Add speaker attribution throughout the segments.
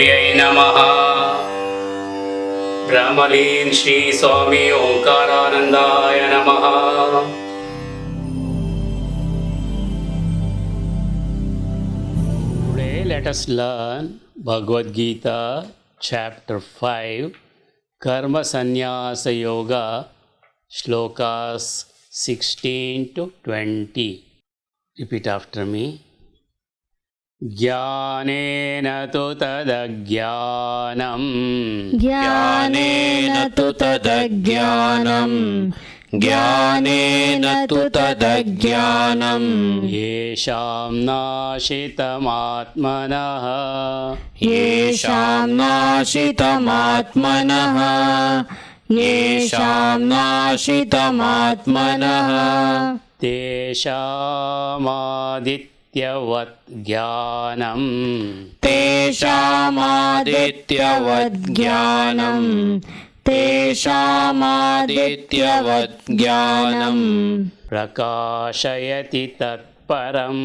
Speaker 1: देव्यै नमः। ब्रह्मलीन श्री स्वामी ओंकारानंदाय नमः। Today let us learn Bhagavad Gita chapter 5 Karma Sannyasa Yoga shlokas 16 to 20. Repeat after me. ज्ञानेन तु तदज्ञानम्
Speaker 2: ज्ञानेन तु तदज्ञानम् ज्ञानेन तु तदज्ञानम्
Speaker 1: येषां नाशितमात्मनः
Speaker 2: येषां नाशितमात्मनः येषां नाशितमात्मनः
Speaker 1: तेषामादित्यवत् ज्ञानम्
Speaker 2: तेषामादित्यवत् ज्ञानम् तेषामादित्यवत् ज्ञानम्
Speaker 1: प्रकाशयति तत्परम्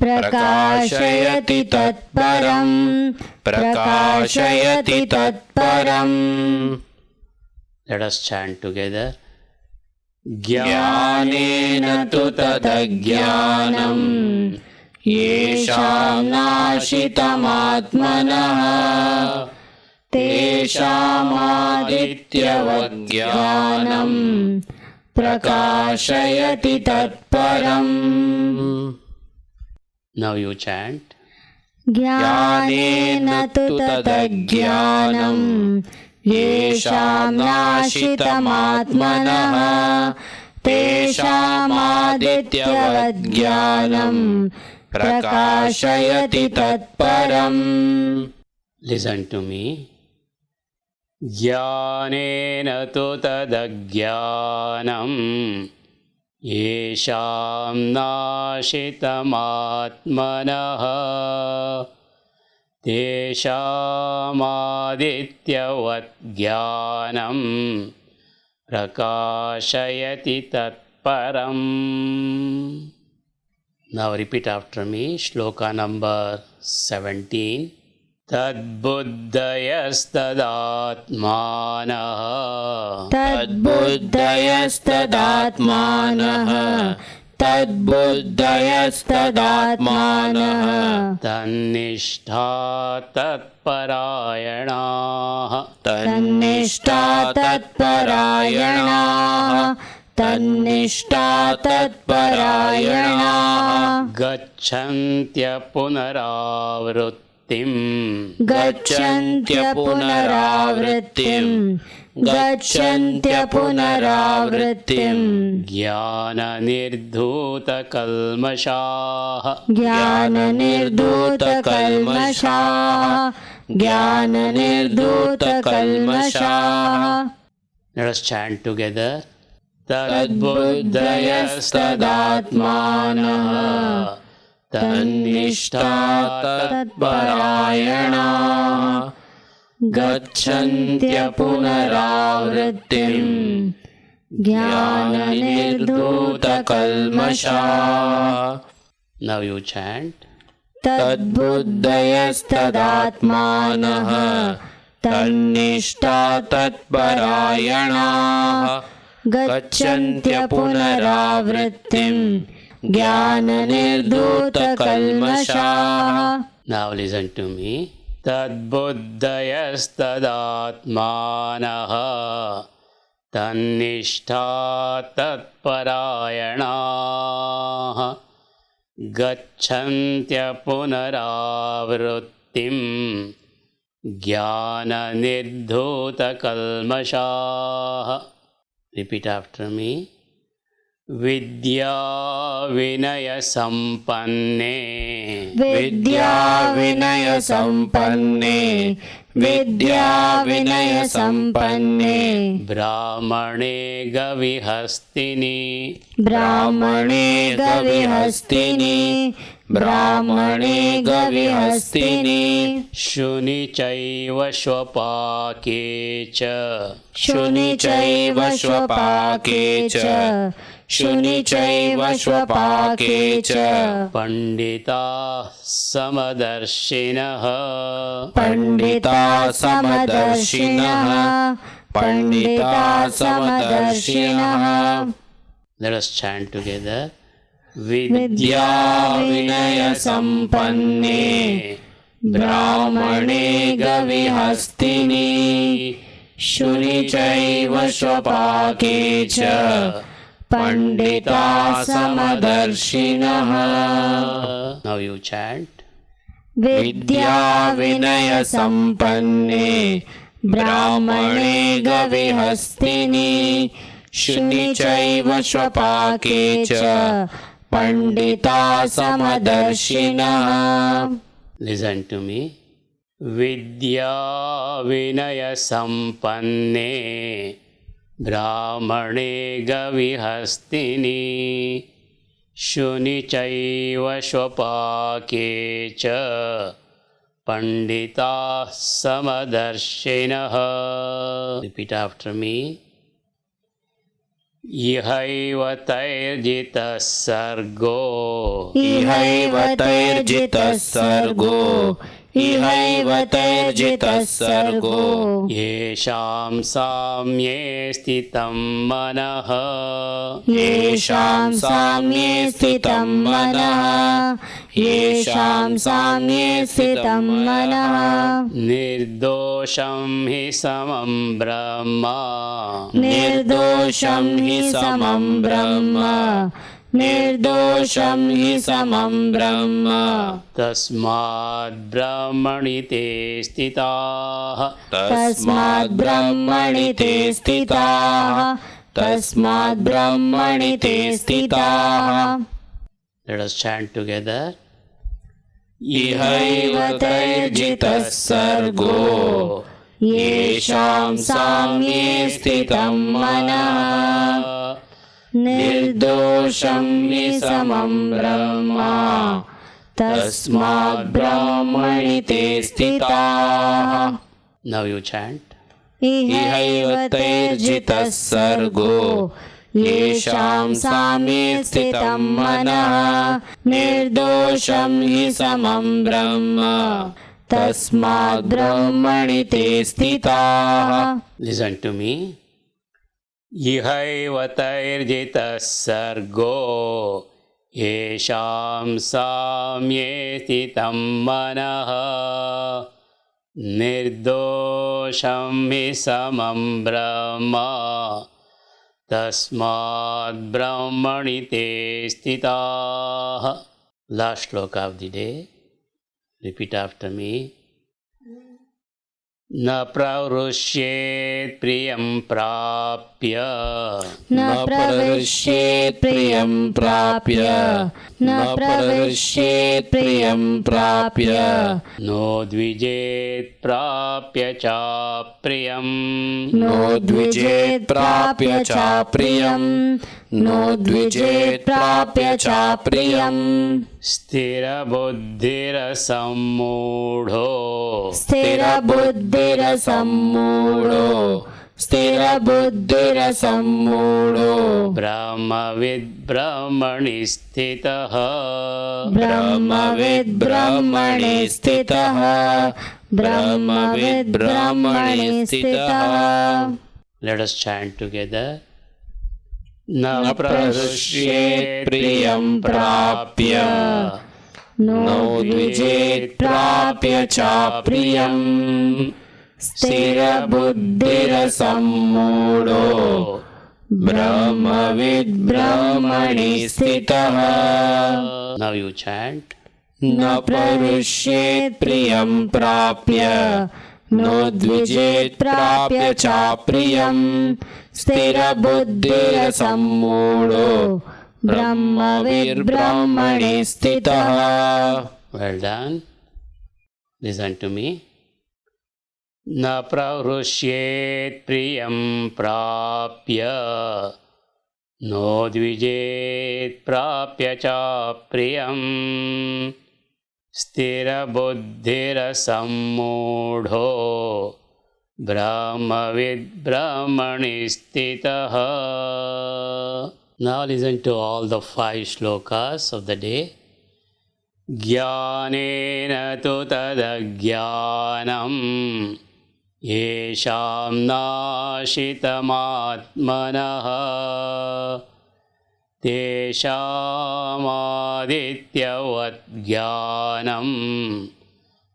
Speaker 2: प्रकाशयति तत्परम् प्रकाशयति तत्परम्.
Speaker 1: Let us chant together.
Speaker 2: ज्ञानेन तु तदज्ञानम् येषां नाशितमात्मनः तेषामादित्यवत् ज्ञानम् प्रकाशयति तत्परम्.
Speaker 1: Now you chant.
Speaker 2: ज्ञानेन तु तदज्ञानम् येषां नाशितमात्मनः तेषामादित्यवत् ज्ञानम् प्रकाशयति तत्परम्.
Speaker 1: Listen to me. ज्ञानेन तु तदज्ञानम् येषां नाशितमात्मनः तेषामादित्यवत् ज्ञानम् प्रकाशयति तत्परम्. Now repeat after me. Shloka number 17. तद्बुद्धयस्तदात्मानः
Speaker 2: तद्बुद्धयस्तदात्मानः तद्बुद्धयस्तदात्मानः
Speaker 1: तन्निष्ठा तत्परायणाः
Speaker 2: तन्निष्ठा तत्परायणाः तन्निष्ठा तत्परायणाः
Speaker 1: गच्छन्त्य पुनरावृत्तिम्
Speaker 2: गच्छन्त्य पुनरावृत्तिम् गच्छन्त्य पुनरावृत्तिम्.
Speaker 1: ज्ञाननिर्धूतकल्मषाः
Speaker 2: ज्ञाननिर्धूतकल्मषाः ज्ञाननिर्धूतकल्मषाः.
Speaker 1: Let us chant together.
Speaker 2: तद्बुद्धयस्तदात्मानः तन्निष्ठा तत्परायणाः गच्छन्त्य पुनरावृत्तिम् ज्ञाननिर्धूतकल्मषाः.
Speaker 1: Now you chant.
Speaker 2: तद्बुद्धयस्तदात्मानः तन्निष्ठा तत्परायणाः गच्छन्त्य पुनरावृत्तिम् ज्ञाननिर्धूतकल्मषाः.
Speaker 1: Now listen to me. तद्बुद्धयस्तदात्मानः तन्निष्ठा तत्परायणाः गच्छन्त्य पुनरावृत्तिम् ज्ञाननिर्धूतकल्मषाः. Repeat after me. विद्या विनय संपन्ने
Speaker 2: विद्या विनय संपन्ने विद्या विनय संपन्ने
Speaker 1: ब्राह्मणे गविहस्तिनि
Speaker 2: ब्राह्मणे गविहस्तिनि ब्राह्मणे गविहस्तिनि
Speaker 1: शुनि चैव स्वपाके च
Speaker 2: शुनि चैव स्वपाके च शुनि चैव स्वपाके च
Speaker 1: पण्डिताः समदर्शिनः
Speaker 2: पण्डिता समदर्शिनः पण्डिता समदर्शिनः
Speaker 1: Let us chant together.
Speaker 2: विद्या विनय संपन्ने ब्राह्मणे गविहस्तिनि शुनि चैव स्वपाके च पण्डिता समदर्शिनः
Speaker 1: Now you chant.
Speaker 2: विद्या विनय संपन्ने ब्राह्मणे गविहस्तिनि शुनि चैव स्वपाके च पण्डिता समदर्शिनः
Speaker 1: Listen to me. Vidya Vinaya Sampanne Brahmane Gavihastini Shuni Chaiva Swapake Cha Pandita Samadarshinaha. Repeat after me. इहैव तैर्जितः सर्गो
Speaker 2: इहैव तैर्जितः सर्गो इहैव तैर्जितः सर्गो
Speaker 1: येषां साम्ये स्थितं मनः
Speaker 2: येषां साम्ये स्थितं मनः येषां साम्ये स्थितं मनः
Speaker 1: निर्दोषं हि समं ब्रह्म
Speaker 2: निर्दोषं हि समं ब्रह्म निर्दोषं हि समं ब्रह्म
Speaker 1: तस्माद् ब्रह्मणि ते स्थिताः
Speaker 2: तस्माद् ब्रह्मणि ते स्थिताः तस्माद् ब्रह्मणि ते स्थिताः
Speaker 1: Let us chant together.
Speaker 2: इहैव तैर्जितः सर्गो येषां साम्ये स्थितं मनः निर्दोषं हि समं ब्रह्म तस्माद् ब्रह्मणि ते स्थिताः
Speaker 1: Now you chant.
Speaker 2: इहैव तैर्जितः सर्गो येषां साम्ये स्थितं मनः निर्दोषं हि समं ब्रह्म तस्माद् ब्रह्मणि ते स्थिताः
Speaker 1: Listen to me. इहैव तैर्जितः सर्गो येषां साम्ये स्थितं मनः निर्दोषं हि समं ब्रह्म तस्माद् ब्रह्मणि ते स्थिताः. Last shloka of the day. Repeat after me. न प्रवृष्येत् प्रियं प्राप्य
Speaker 2: न प्रविश्येत् प्रियं प्राप्य न प्रविश्येत् प्रियं प्राप्य
Speaker 1: नो द्विजेत् प्राप्य चाप्रियं
Speaker 2: नो द्विजेत् प्राप्य चाप्रियं नो द्विजेत् प्राप्य चाप्रियम्
Speaker 1: स्थिरबुद्धिरसम्मूढो
Speaker 2: स्थिरबुद्धिरसम्मूढो स्थिरबुद्धिरसम्मूढो
Speaker 1: ब्रह्मविद् ब्रह्मणि स्थितः
Speaker 2: ब्रह्मविद् ब्रह्मणि स्थितः ब्रह्मविद् ब्रह्मणि स्थितः
Speaker 1: Let us chant together.
Speaker 2: न प्रहृष्येत् प्रियं प्राप्य नो द्विजेत् प्राप्य चाप्रियम् स्थिरबुद्धिरसम्मूढो ब्रह्मविद् ब्रह्मणि स्थितः
Speaker 1: Now you chant.
Speaker 2: न प्रहृष्येत् प्रियं प्राप्य नो द्विजेत् प्राप्य चाप्रियम् स्थिरबुद्धिरसम्मूढो ब्रह्मविद् ब्रह्मणि स्थितः
Speaker 1: Well done. Listen to me. न प्रहृष्येत् प्रियं प्राप्य नोद्विजेत् प्राप्य च प्रियं स्थिरबुद्धिरसम्मूढो ब्रह्मविद्ब्रह्मणि स्थितः. Now listen to all the 5 shlokas of the day. ज्ञानेन तु तदज्ञानम् येषां नाशितमात्मनः तेषामादित्यवत् ज्ञानं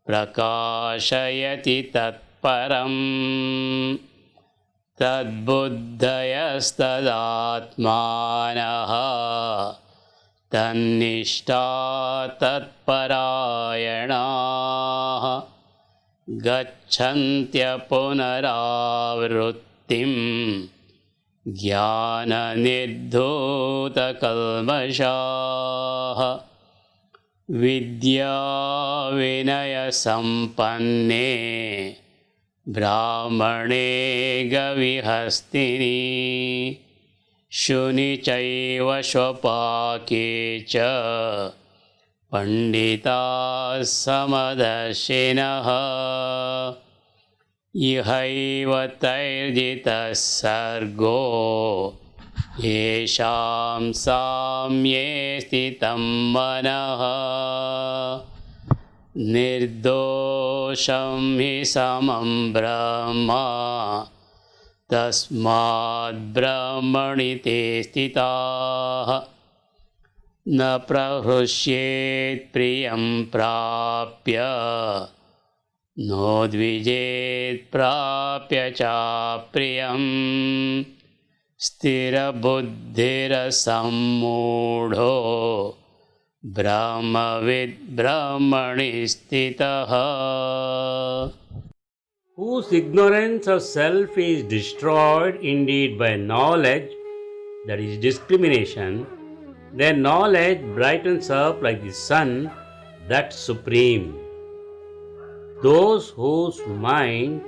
Speaker 1: प्रकाशयति तत्परम् तद्बुद्धयस्तदात्मानः तन्निष्ठा तत्परायणाः गच्छन्त्य पुनरावृत्तिं ज्ञाननिर्धूतकल्मषाः विद्याविनयसम्पन्ने ब्राह्मणे गविहस्तिनि शुनि चैव स्वपाके च पंडिताः समदर्शिनः इहैव तैर्जितः सर्गो येषां साम्ये स्थितं मनः निर्दोषं हि समं ब्रह्म तस्माद् ब्रह्मणि ते स्थिताः न प्रहृष्येत् प्रियं प्राप्य नोद्विजेत् प्राप्य च प्रियं स्थिरबुद्धिरसम्मूढो ब्रह्मविद् ब्रह्मणि स्थितः.
Speaker 3: Whose ignorance of self is destroyed indeed by knowledge, that is discrimination, their knowledge brightens up like the sun, that's supreme. Those whose mind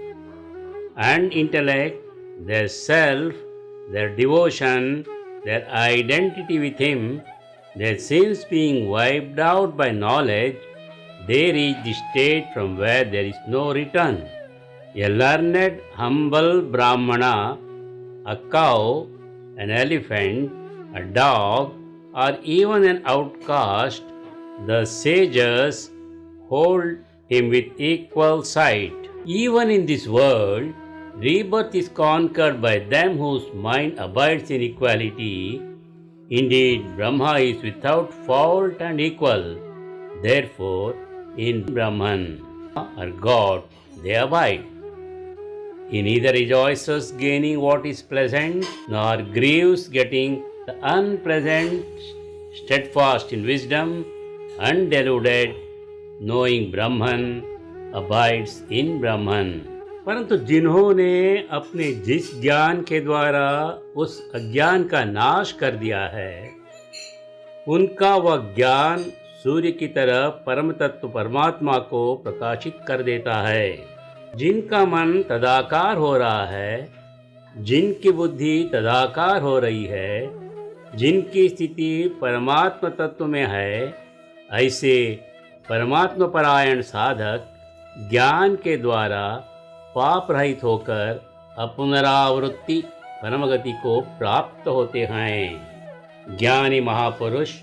Speaker 3: and intellect, their self, their devotion, their identity with Him, their sins being wiped out by knowledge, they reach the state from where there is no return. A learned, humble Brahmana, a cow, an elephant, a dog, or even an outcast, the sages hold him with equal sight. Even in this world, rebirth is conquered by them whose mind abides in equality. Indeed, Brahma is without fault and equal. Therefore, in Brahman or God, they abide. He neither rejoices gaining what is pleasant, nor grieves getting the unpleasant, steadfast in wisdom, undeluded, knowing Brahman, abides in Brahman. परंतु जिन्होंने अपने जिस ज्ञान के द्वारा उस अज्ञान का नाश कर दिया है, उनका वह ज्ञान सूर्य की तरह परम तत्व परमात्मा को प्रकाशित कर देता है. जिनका मन तदाकार हो रहा है, जिनकी बुद्धि तदाकार हो रही है, जिनकी स्थिति परमात्म तत्व में है, ऐसे परमात्म परायण साधक ज्ञान के द्वारा पाप रहित होकर अपुनरावृत्ति परमगति को प्राप्त होते हैं. ज्ञानी महापुरुष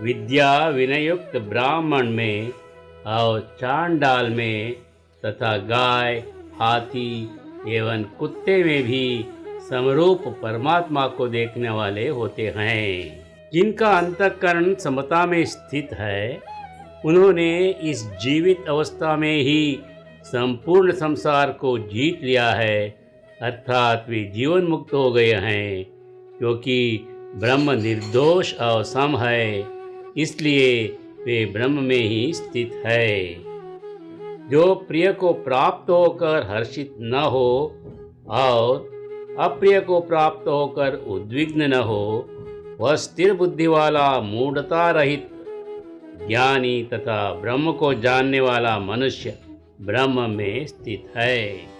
Speaker 3: विद्या विनयुक्त ब्राह्मण में और चांडाल में तथा गाय, हाथी एवं कुत्ते में भी समरूप परमात्मा को देखने वाले होते हैं. जिनका अंतःकरण समता में स्थित है, उन्होंने इस जीवित अवस्था में ही संपूर्ण संसार को जीत लिया है, अर्थात वे जीवन मुक्त हो गए हैं. क्योंकि ब्रह्म निर्दोष और सम है, इसलिए वे ब्रह्म में ही स्थित है. जो प्रिय को प्राप्त होकर हर्षित न हो और अप्रिय को प्राप्त होकर उद्विग्न न हो, वह स्थिर बुद्धि वाला मूढ़ता रहित ज्ञानी तथा ब्रह्म को जानने वाला मनुष्य ब्रह्म में स्थित है.